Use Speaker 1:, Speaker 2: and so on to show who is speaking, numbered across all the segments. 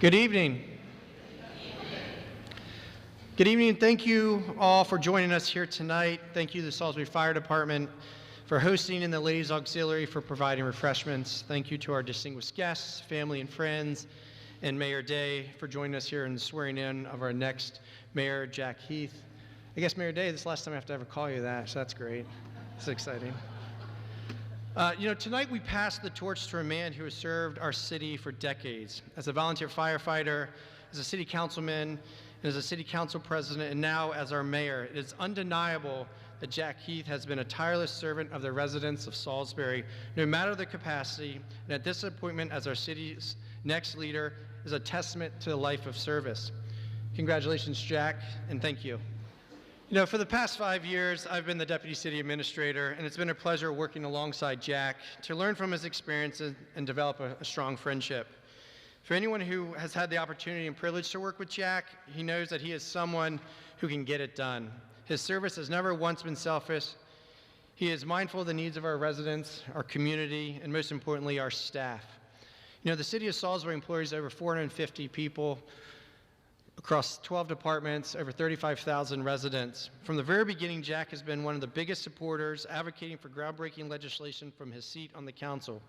Speaker 1: Good evening. Good evening, and thank you all for joining us here tonight. Thank you to the Salisbury Fire Department for hosting and the Ladies Auxiliary for providing refreshments. Thank you to our distinguished guests, family and friends, and Mayor Day for joining us here and swearing in of our next mayor, Jack Heath. I guess Mayor Day, this is the last time I have to ever call you that, so that's great. It's exciting. Tonight we pass the torch to a man who has served our city for decades as a volunteer firefighter, as a city councilman, and as a city council president, and now as our mayor. It is undeniable that Jack Heath has been a tireless servant of the residents of Salisbury, no matter the capacity, and that this appointment as our city's next leader is a testament to a life of service. Congratulations, Jack, and thank you. For the past 5 years, I've been the Deputy City Administrator, and it's been a pleasure working alongside Jack to learn from his experiences and develop a strong friendship. For anyone who has had the opportunity and privilege to work with Jack, he knows that he is someone who can get it done. His service has never once been selfish. He is mindful of the needs of our residents, our community, and most importantly, our staff. The City of Salisbury employs over 450 people across 12 departments, over 35,000 residents. From the very beginning, Jack has been one of the biggest supporters, advocating for groundbreaking legislation from his seat on the council.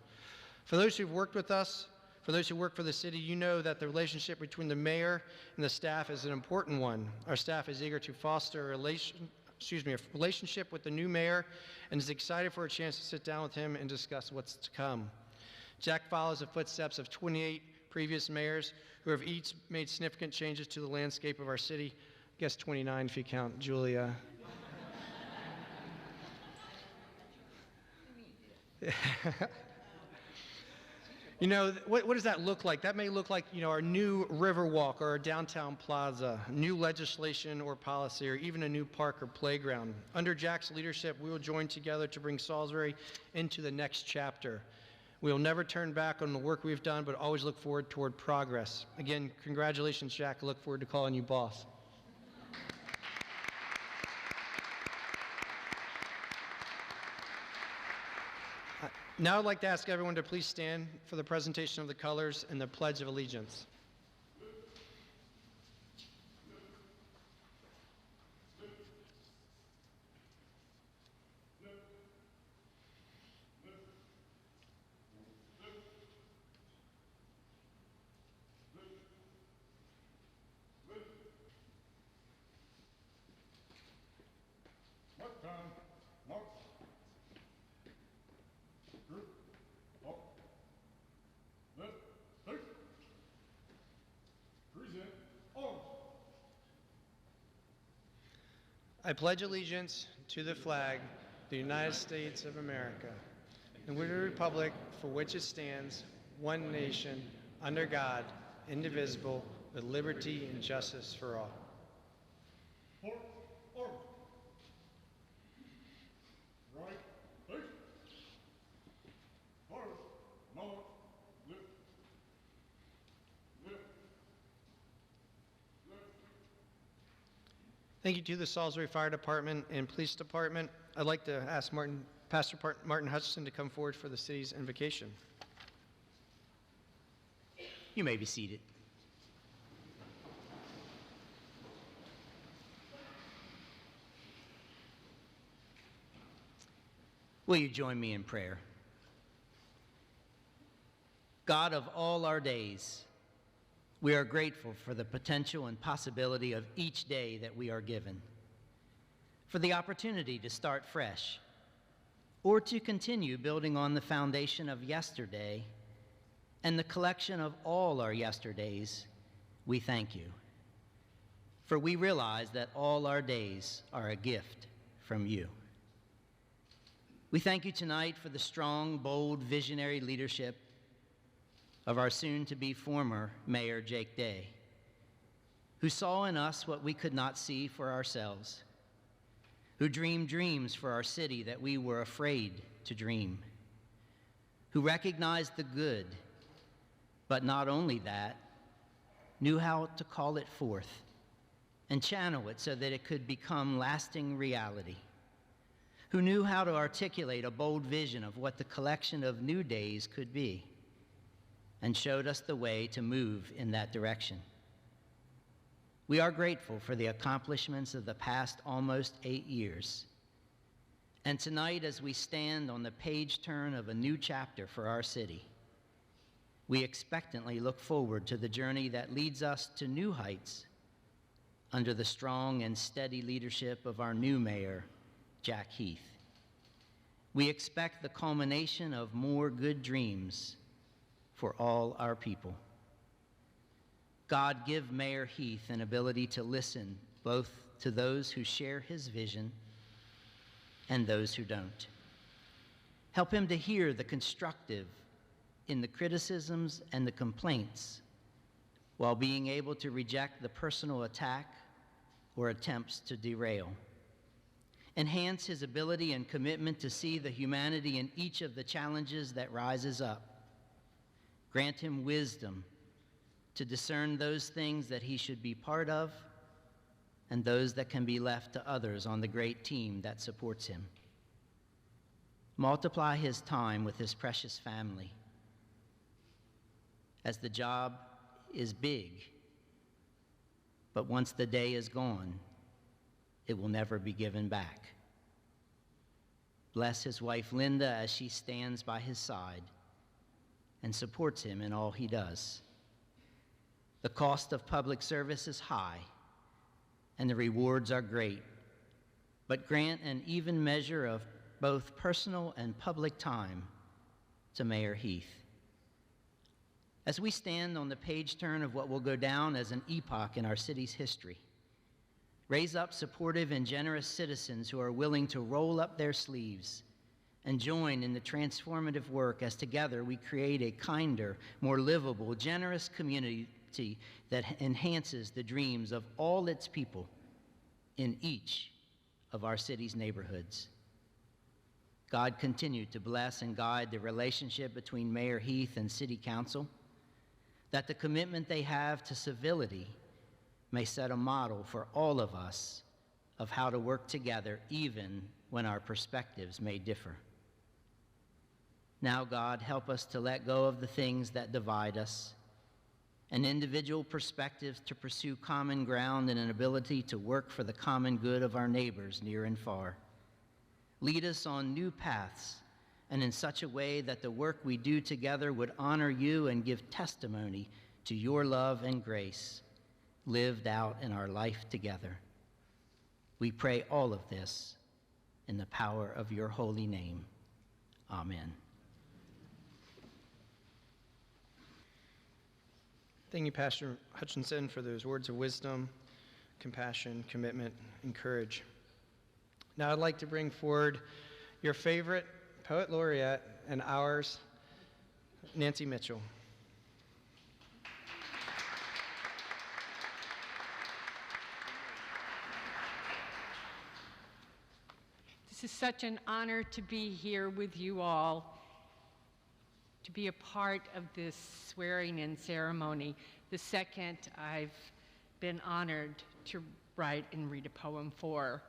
Speaker 1: For those who've worked with us, for those who work for the city, you know that the relationship between the mayor and the staff is an important one. Our staff is eager to foster a relationship with the new mayor and is excited for a chance to sit down with him and discuss what's to come. Jack follows the footsteps of 28 previous mayors who have each made significant changes to the landscape of our city. I guess 29 if you count Julia. What does that look like? That may look like, our new Riverwalk or our downtown plaza, new legislation or policy, or even a new park or playground. Under Jack's leadership, we will join together to bring Salisbury into the next chapter. We will never turn back on the work we've done, but always look forward toward progress. Again, congratulations, Jack. I look forward to calling you boss. Now I'd like to ask everyone to please stand for the presentation of the colors and the Pledge of Allegiance. I pledge allegiance to the flag of the United States of America, and to the republic for which it stands, one nation, under God, indivisible, with liberty and justice for all. Thank you to the Salisbury Fire Department and Police Department. I'd like to ask Pastor Martin Hutchinson to come forward for the city's invocation.
Speaker 2: You may be seated. Will you join me in prayer? God of all our days, we are grateful for the potential and possibility of each day that we are given, for the opportunity to start fresh or to continue building on the foundation of yesterday and the collection of all our yesterdays. We thank you, for we realize that all our days are a gift from you. We thank you tonight for the strong, bold, visionary leadership of our soon-to-be former Mayor Jake Day, who saw in us what we could not see for ourselves, who dreamed dreams for our city that we were afraid to dream, who recognized the good, but not only that, knew how to call it forth and channel it so that it could become lasting reality, who knew how to articulate a bold vision of what the collection of new days could be, and showed us the way to move in that direction. We are grateful for the accomplishments of the past almost 8 years. And tonight, as we stand on the page turn of a new chapter for our city, we expectantly look forward to the journey that leads us to new heights under the strong and steady leadership of our new mayor, Jack Heath. We expect the culmination of more good dreams for all our people. God, give Mayor Heath an ability to listen both to those who share his vision and those who don't. Help him to hear the constructive in the criticisms and the complaints, while being able to reject the personal attack or attempts to derail. Enhance his ability and commitment to see the humanity in each of the challenges that rises up. Grant him wisdom to discern those things that he should be part of and those that can be left to others on the great team that supports him. Multiply his time with his precious family, as the job is big, but once the day is gone, it will never be given back. Bless his wife Linda as she stands by his side and supports him in all he does. The cost of public service is high, and the rewards are great, but grant an even measure of both personal and public time to Mayor Heath. As we stand on the page turn of what will go down as an epoch in our city's history, raise up supportive and generous citizens who are willing to roll up their sleeves and join in the transformative work as together we create a kinder, more livable, generous community that enhances the dreams of all its people in each of our city's neighborhoods. God, continue to bless and guide the relationship between Mayor Heath and City Council, that the commitment they have to civility may set a model for all of us of how to work together even when our perspectives may differ. Now, God, help us to let go of the things that divide us, and individual perspectives to pursue common ground and an ability to work for the common good of our neighbors near and far. Lead us on new paths, and in such a way that the work we do together would honor you and give testimony to your love and grace lived out in our life together. We pray all of this in the power of your holy name. Amen.
Speaker 1: Thank you, Pastor Hutchinson, for those words of wisdom, compassion, commitment, and courage. Now I'd like to bring forward your favorite poet laureate and ours, Nancy Mitchell.
Speaker 3: This is such an honor to be here with you all, to be a part of this swearing-in ceremony, the second I've been honored to write and read a poem for.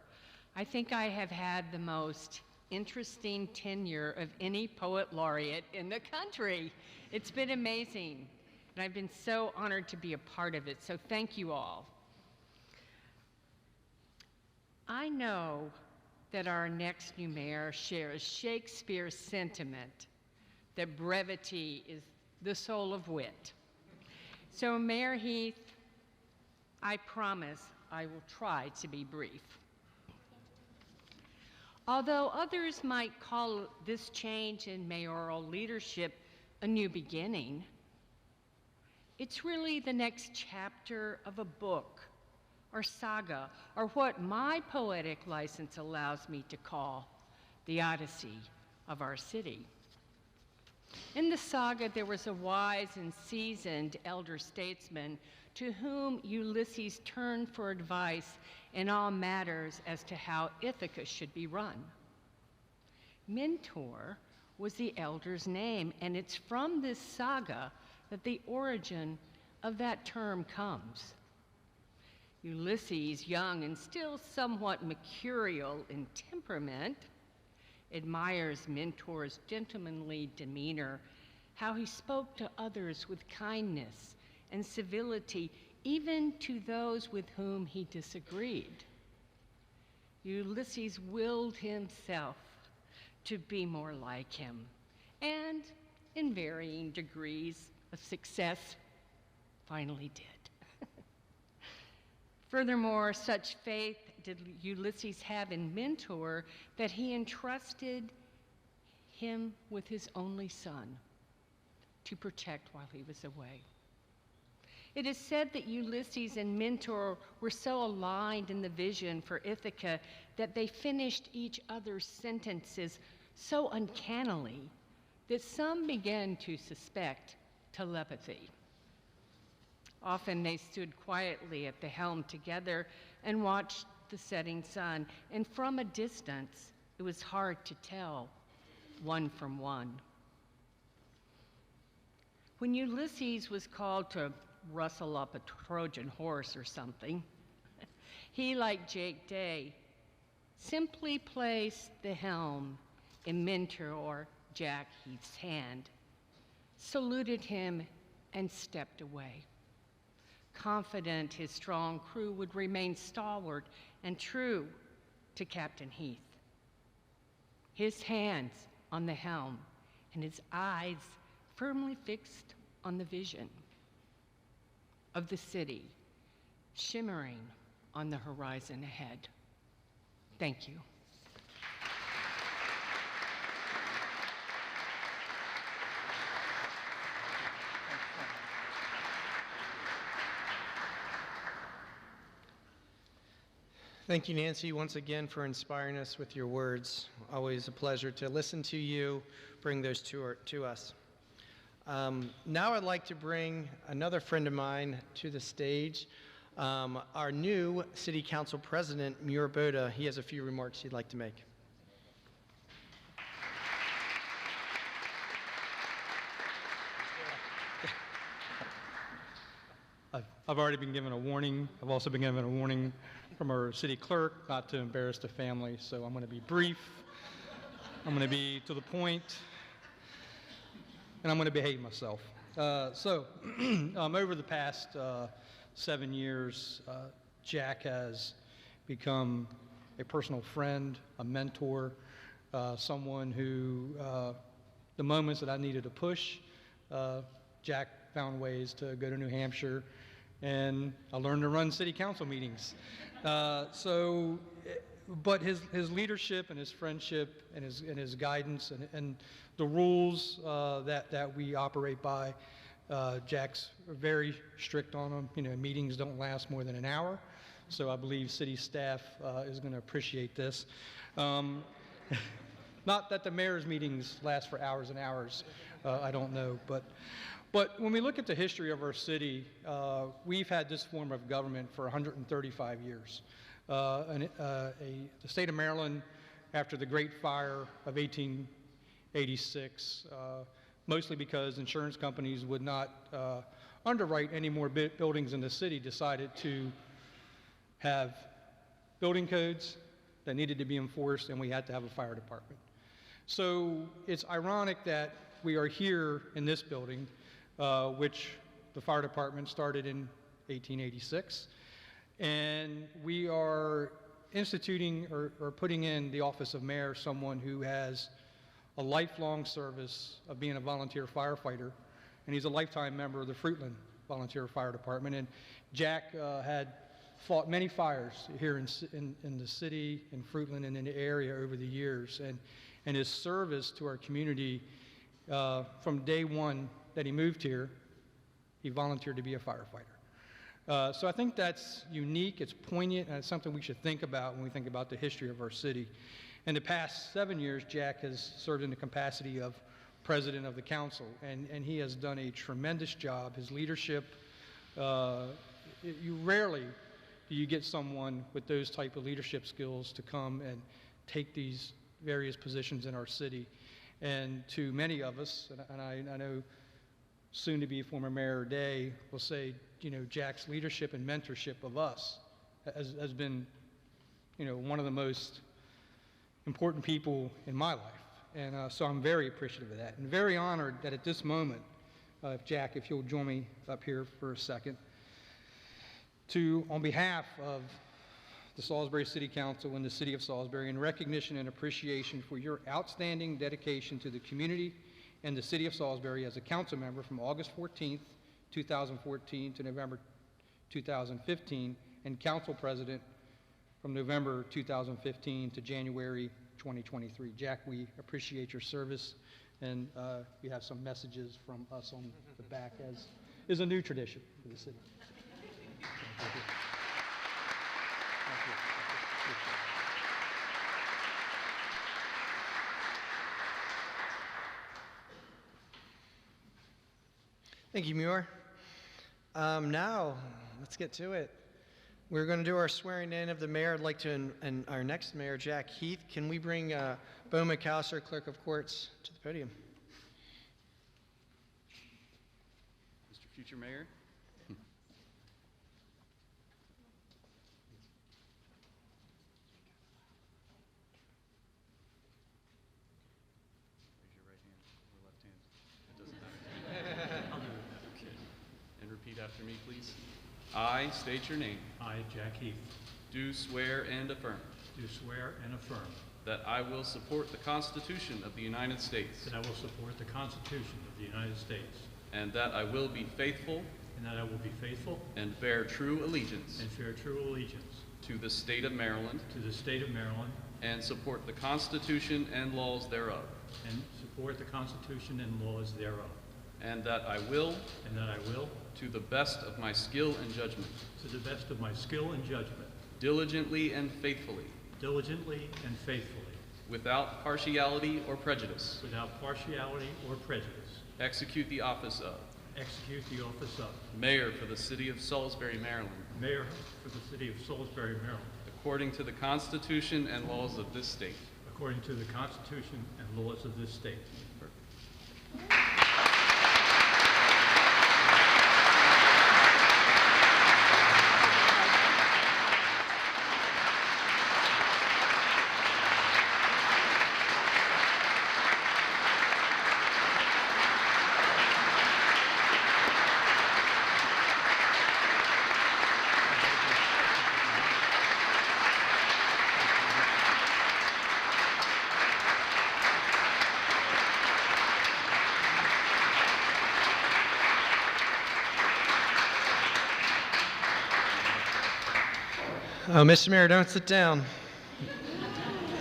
Speaker 3: I think I have had the most interesting tenure of any poet laureate in the country. It's been amazing, and I've been so honored to be a part of it, so thank you all. I know that our next new mayor shares Shakespeare's sentiment that brevity is the soul of wit. So, Mayor Heath, I promise I will try to be brief. Although others might call this change in mayoral leadership a new beginning, it's really the next chapter of a book or saga, or what my poetic license allows me to call the Odyssey of our city. In the saga, there was a wise and seasoned elder statesman to whom Ulysses turned for advice in all matters as to how Ithaca should be run. Mentor was the elder's name, and it's from this saga that the origin of that term comes. Ulysses, young and still somewhat mercurial in temperament, admires Mentor's gentlemanly demeanor how he spoke to others with kindness and civility, even to those with whom he disagreed. Ulysses willed himself to be more like him, and in varying degrees of success, finally did. Furthermore, such faith did Ulysses have in Mentor that he entrusted him with his only son to protect while he was away. It is said that Ulysses and Mentor were so aligned in the vision for Ithaca that they finished each other's sentences so uncannily that some began to suspect telepathy. Often they stood quietly at the helm together and watched the setting sun, and from a distance, it was hard to tell one from one. When Ulysses was called to rustle up a Trojan horse or something, he, like Jake Day, simply placed the helm in Mentor Jack Heath's hand, saluted him, and stepped away, confident his strong crew would remain stalwart and true to Captain Heath. His hands on the helm and his eyes firmly fixed on the vision of the city shimmering on the horizon ahead. Thank you.
Speaker 1: Thank you, Nancy, once again for inspiring us with your words. Always a pleasure to listen to you, bring those to us. Now I'd like to bring another friend of mine to the stage, our new City Council President, Muir Boda. He has a few remarks he'd like to make.
Speaker 4: I've already been given a warning. I've also been given a warning from our city clerk not to embarrass the family, so I'm going to be brief. I'm going to be to the point, and I'm going to behave myself. Over the past 7 years, Jack has become a personal friend, a mentor, someone who, the moments that I needed to push, Jack found ways to go to New Hampshire, and I learned to run city council meetings. But his leadership and his friendship and his guidance and the rules that we operate by, Jack's very strict on them. You know, meetings don't last more than an hour, so I believe city staff is going to appreciate this. Not that the mayor's meetings last for hours and hours, I don't know, but when we look at the history of our city, we've had this form of government for 135 years. The state of Maryland, after the Great Fire of 1886, mostly because insurance companies would not underwrite any more buildings in the city, decided to have building codes that needed to be enforced, and we had to have a fire department. So it's ironic that we are here in this building, which the fire department started in 1886, and we are instituting or putting in the office of mayor someone who has a lifelong service of being a volunteer firefighter, and he's a lifetime member of the Fruitland Volunteer Fire Department. And Jack had fought many fires here in the city, in Fruitland, and in the area over the years, and his service to our community from day one that he moved here, he volunteered to be a firefighter. So I think that's unique, it's poignant, and it's something we should think about when we think about the history of our city. In the past 7 years, Jack has served in the capacity of president of the council, and he has done a tremendous job. His leadership, you rarely do you get someone with those type of leadership skills to come and take these various positions in our city. And to many of us, and I know soon-to-be former Mayor Day will say, you know, Jack's leadership and mentorship of us has been, you know, one of the most important people in my life. And so I'm very appreciative of that, and very honored that at this moment, Jack, if you'll join me up here for a second, on behalf of the Salisbury City Council and the City of Salisbury, in recognition and appreciation for your outstanding dedication to the community and the City of Salisbury as a council member from August 14th, 2014 to November 2015, and council president from November 2015 to January 2023. Jack, we appreciate your service, and we have some messages from us on the back, as is a new tradition for the city. Thank you.
Speaker 1: Thank you, Muir. Now, let's get to it. We're going to do our swearing in of the mayor. I'd like to, and our next mayor, Jack Heath. Can we bring Bo McAllister, Clerk of Courts, to the podium?
Speaker 5: Mr. Future Mayor. Raise your right hand or left hand. It doesn't matter. I'll do it. Okay. And repeat after me, please. I state your name.
Speaker 6: I, Jack Heath,
Speaker 5: Do swear and affirm
Speaker 6: do swear and affirm
Speaker 5: that I will support the Constitution of the United States
Speaker 6: that I will support the Constitution of the United States
Speaker 5: and that I will be faithful
Speaker 6: and that I will be faithful
Speaker 5: and bear true allegiance
Speaker 6: and bear true allegiance
Speaker 5: to the state of Maryland
Speaker 6: to the state of Maryland
Speaker 5: and support the Constitution and laws thereof,
Speaker 6: and support the Constitution and laws thereof,
Speaker 5: and that I will,
Speaker 6: and that I will,
Speaker 5: to the best of my skill and judgment,
Speaker 6: to the best of my skill and judgment,
Speaker 5: diligently and faithfully,
Speaker 6: diligently and faithfully,
Speaker 5: without partiality or prejudice,
Speaker 6: without partiality or prejudice,
Speaker 5: execute the office of
Speaker 6: execute the office of
Speaker 5: Mayor for the City of Salisbury, Maryland,
Speaker 6: Mayor for the City of Salisbury, Maryland,
Speaker 5: according to the Constitution and laws of this state.
Speaker 6: according to the Constitution and laws of this state.
Speaker 1: Oh, Mr. Mayor, don't sit down.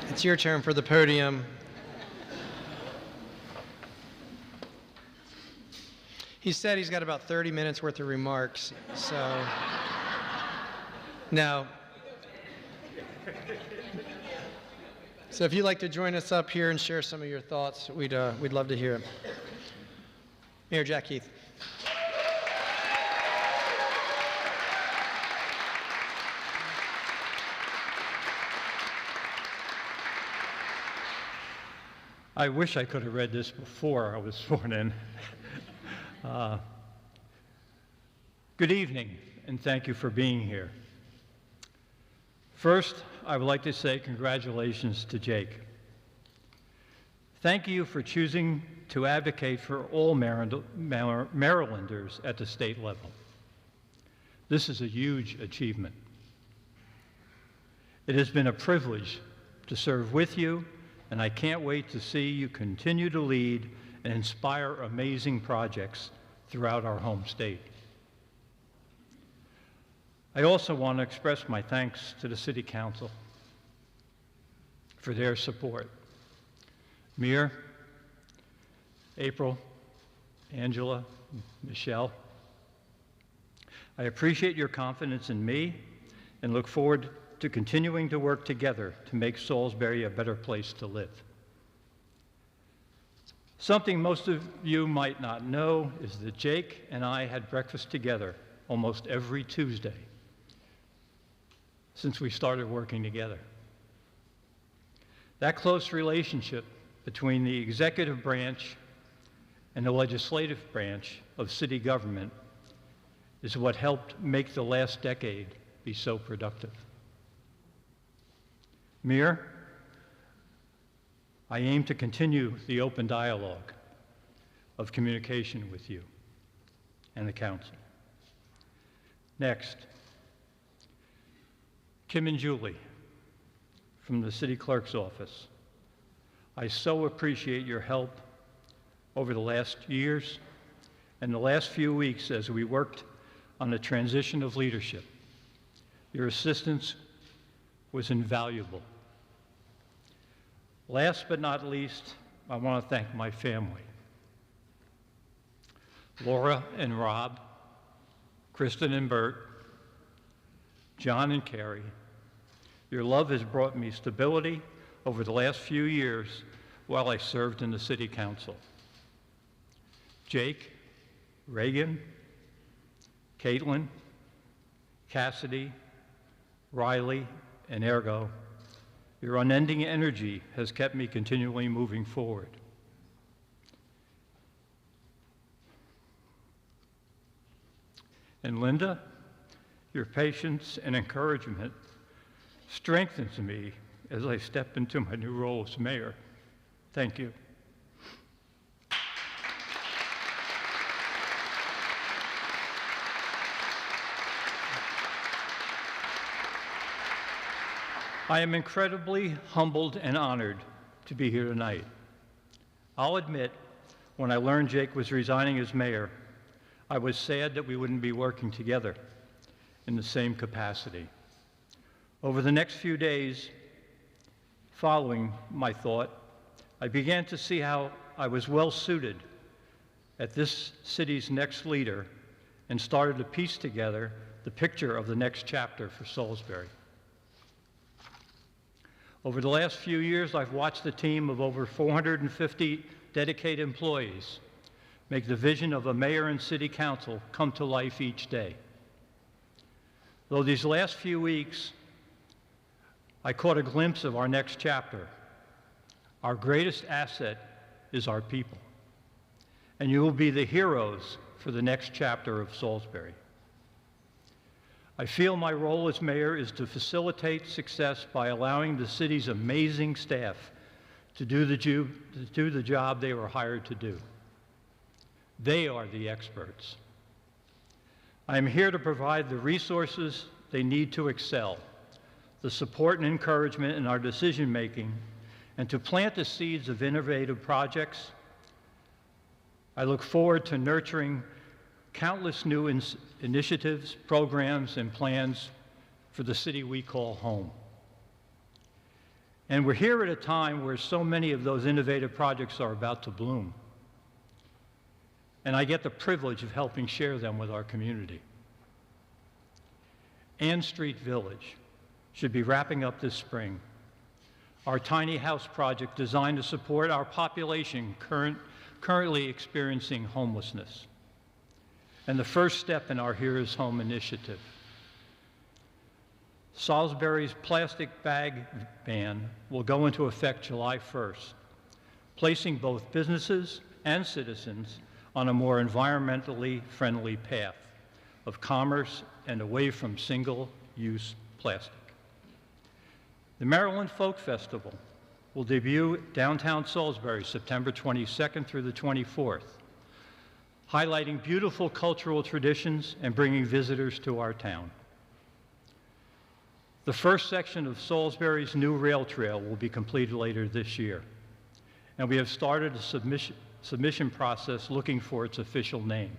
Speaker 1: It's your turn for the podium. He said he's got about 30 minutes worth of remarks, so no. So if you'd like to join us up here and share some of your thoughts, we'd love to hear it. Mayor Jack Heath.
Speaker 6: I wish I could have read this before I was sworn in. Good evening, and thank you for being here. First, I would like to say congratulations to Jake. Thank you for choosing to advocate for all Marylanders at the state level. This is a huge achievement. It has been a privilege to serve with you, and I can't wait to see you continue to lead and inspire amazing projects throughout our home state. I also want to express my thanks to the City Council for their support. Mir, April, Angela, Michelle, I appreciate your confidence in me and look forward to continuing to work together to make Salisbury a better place to live. Something most of you might not know is that Jake and I had breakfast together almost every Tuesday since we started working together. That close relationship between the executive branch and the legislative branch of city government is what helped make the last decade be so productive. Mir, I aim to continue the open dialogue of communication with you and the council. Next, Kim and Julie from the city clerk's office. I so appreciate your help over the last years and the last few weeks as we worked on the transition of leadership. Your assistance was invaluable. Last but not least, I want to thank my family. Laura and Rob, Kristen and Bert, John and Carrie. Your love has brought me stability over the last few years while I served in the city council. Jake, Reagan, Caitlin, Cassidy, Riley, and Ergo, your unending energy has kept me continually moving forward. And Linda, your patience and encouragement strengthens me as I step into my new role as mayor. Thank you. I am incredibly humbled and honored to be here tonight. I'll admit, when I learned Jake was resigning as mayor, I was sad that we wouldn't be working together in the same capacity. Over the next few days following my thought, I began to see how I was well suited at this city's next leader and started to piece together the picture of the next chapter for Salisbury. Over the last few years, I've watched a team of over 450 dedicated employees make the vision of a mayor and city council come to life each day. Though these last few weeks, I caught a glimpse of our next chapter. Our greatest asset is our people, and you will be the heroes for the next chapter of Salisbury. I feel my role as mayor is to facilitate success by allowing the city's amazing staff to do the job they were hired to do. They are the experts. I am here to provide the resources they need to excel, the support and encouragement in our decision-making, and to plant the seeds of innovative projects. I look forward to nurturing countless new initiatives, programs, and plans for the city we call home. And we're here at a time where so many of those innovative projects are about to bloom. And I get the privilege of helping share them with our community. Ann Street Village should be wrapping up this spring. Our tiny house project designed to support our population currently experiencing homelessness, and the first step in our Here's Home initiative. Salisbury's plastic bag ban will go into effect July 1st, placing both businesses and citizens on a more environmentally friendly path of commerce and away from single-use plastic. The Maryland Folk Festival will debut downtown Salisbury September 22nd through the 24th, highlighting beautiful cultural traditions and bringing visitors to our town. The first section of Salisbury's new rail trail will be completed later this year, and we have started a submission process looking for its official name.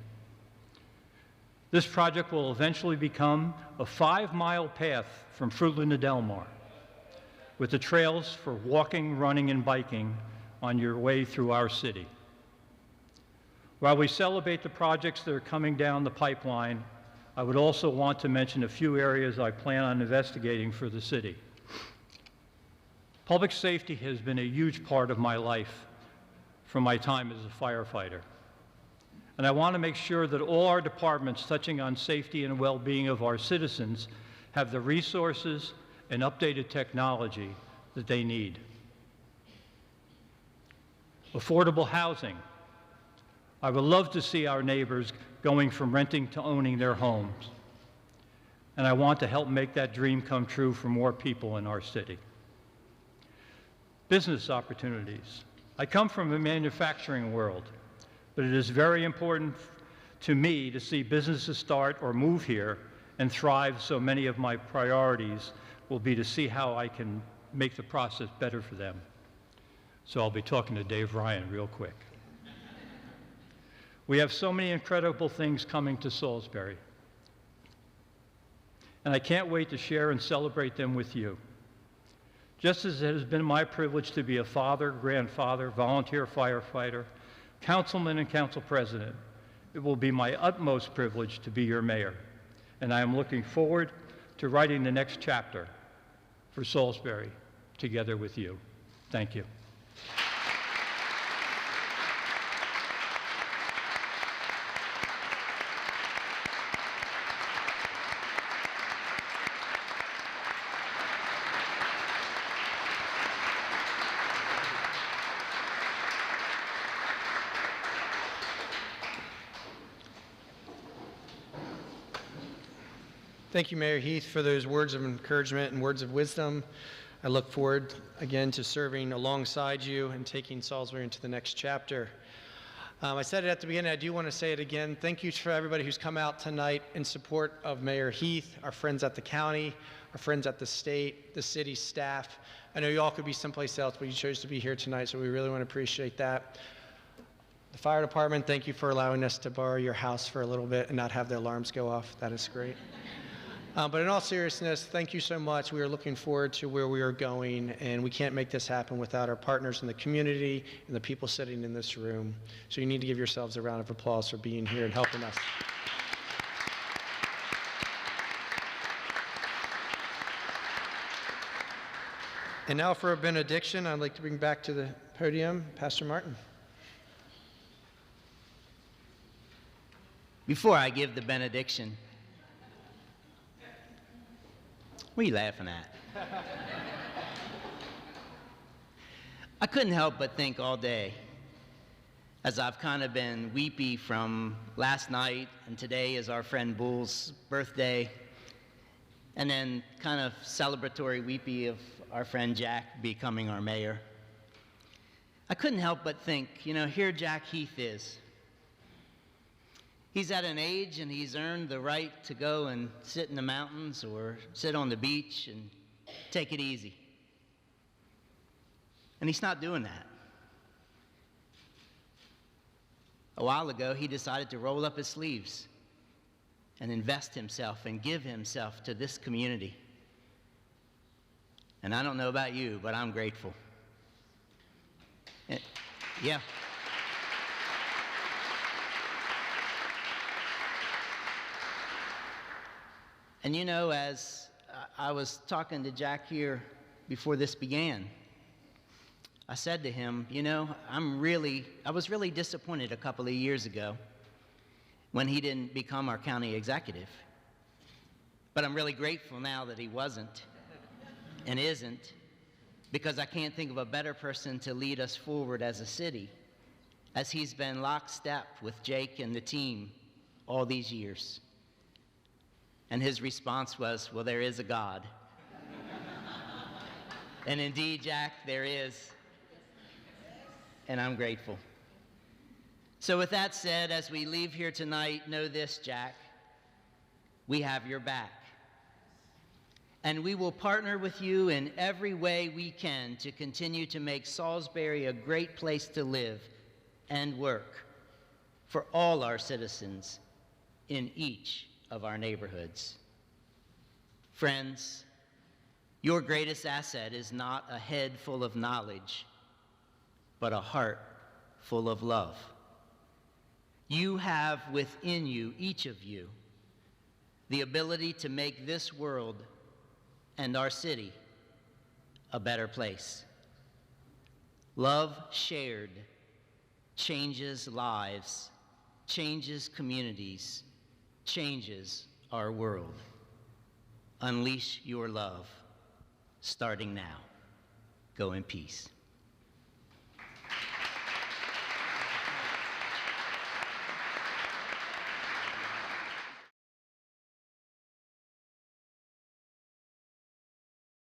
Speaker 6: This project will eventually become a 5-mile path from Fruitland to Delmar, with the trails for walking, running, and biking on your way through our city. While we celebrate the projects that are coming down the pipeline, I would also want to mention a few areas I plan on investigating for the city. Public safety has been a huge part of my life from my time as a firefighter. And I want to make sure that all our departments touching on safety and well-being of our citizens have the resources and updated technology that they need. Affordable housing. I would love to see our neighbors going from renting to owning their homes. And I want to help make that dream come true for more people in our city. business opportunities. I come from a manufacturing world, but it is very important to me to see businesses start or move here and thrive, so many of my priorities will be to see how I can make the process better for them. So I'll be talking to Dave Ryan real quick. We have so many incredible things coming to Salisbury, and I can't wait to share and celebrate them with you. Just as it has been my privilege to be a father, grandfather, volunteer firefighter, councilman, and council president, it will be my utmost privilege to be your mayor, and I am looking forward to writing the next chapter for Salisbury together with you. Thank you.
Speaker 1: Thank you, Mayor Heath, for those words of encouragement and words of wisdom. I look forward again to serving alongside you and taking Salisbury into the next chapter. I said it at the beginning, I do want to say it again. Thank you for everybody who's come out tonight in support of Mayor Heath, our friends at the county, our friends at the state, the city staff. I know you all could be someplace else, but you chose to be here tonight, so we really want to appreciate that. The fire department, thank you for allowing us to borrow your house for a little bit and not have the alarms go off. That is great. But in all seriousness, thank you so much. We are looking forward to where we are going, and we can't make this happen without our partners in the community and the people sitting in this room. So you need to give yourselves a round of applause for being here and helping us. And now for a benediction, I'd like to bring back to the podium Pastor Martin.
Speaker 2: Before I give the benediction, what are you laughing at? I couldn't help but think all day, as I've kind of been weepy from last night, and today is our friend Bull's birthday, and then kind of celebratory weepy of our friend Jack becoming our mayor. I couldn't help but think, here Jack Heath is. He's at an age and he's earned the right to go and sit in the mountains or sit on the beach and take it easy. And he's not doing that. A while ago, he decided to roll up his sleeves and invest himself and give himself to this community. And I don't know about you, but I'm grateful. Yeah. And as I was talking to Jack here before this began, I said to him, I was really disappointed a couple of years ago when he didn't become our county executive. But I'm really grateful now that he wasn't and isn't, because I can't think of a better person to lead us forward as a city, as he's been lockstep with Jake and the team all these years. And his response was, well, there is a God. And indeed, Jack, there is. And I'm grateful. So with that said, as we leave here tonight, know this, Jack. We have your back. And we will partner with you in every way we can to continue to make Salisbury a great place to live and work for all our citizens in each of our neighborhoods. Friends, your greatest asset is not a head full of knowledge, but a heart full of love. You have within you, each of you, the ability to make this world and our city a better place. Love shared changes lives, changes communities, changes our world. Unleash your love, starting now. Go in peace.